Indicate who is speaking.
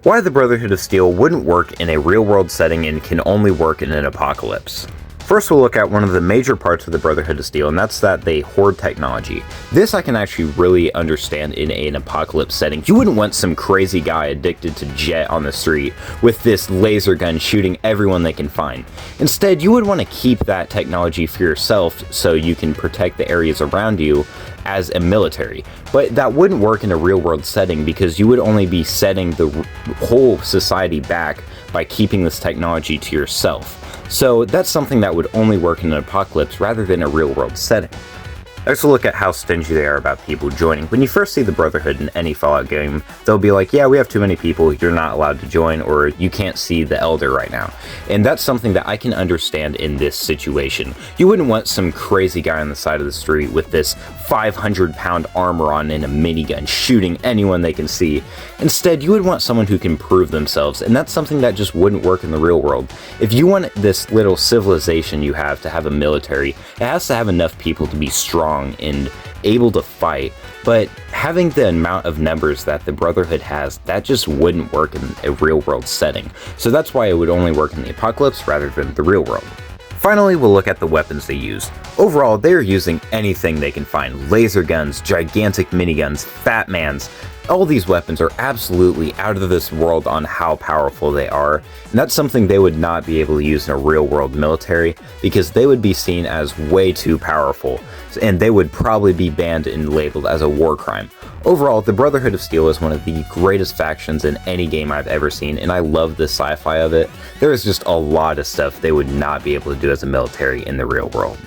Speaker 1: Why the Brotherhood of Steel wouldn't work in a real-world setting and can only work in an apocalypse. First, we'll look at one of the major parts of the Brotherhood of Steel, and that's that they hoard technology. This I can actually really understand in an apocalypse setting. You wouldn't want some crazy guy addicted to jet on the street with this laser gun shooting everyone they can find. Instead, you would want to keep that technology for yourself so you can protect the areas around you as a military. But that wouldn't work in a real-world setting because you would only be setting the whole society back by keeping this technology to yourself. So that's something that would only work in an apocalypse rather than a real-world setting. Next, we'll look at how stingy they are about people joining. When you first see the Brotherhood in any Fallout game, they'll be like, yeah, we have too many people, you're not allowed to join, or you can't see the Elder right now. And that's something that I can understand in this situation. You wouldn't want some crazy guy on the side of the street with this 500-pound armor on and a minigun shooting anyone they can see. Instead, you would want someone who can prove themselves, and that's something that just wouldn't work in the real world. If you want this little civilization you have to have a military, it has to have enough people to be strong and able to fight, but having the amount of numbers that the Brotherhood has, that just wouldn't work in a real-world setting. So that's why it would only work in the apocalypse rather than the real world. Finally, we'll look at the weapons they use. Overall, they're using anything they can find. Laser guns, gigantic miniguns, Fat Mans. All these weapons are absolutely out of this world on how powerful they are, and that's something they would not be able to use in a real-world military because they would be seen as way too powerful, and they would probably be banned and labeled as a war crime. Overall, the Brotherhood of Steel is one of the greatest factions in any game I've ever seen, and I love the sci-fi of it. There is just a lot of stuff they would not be able to do as a military in the real world.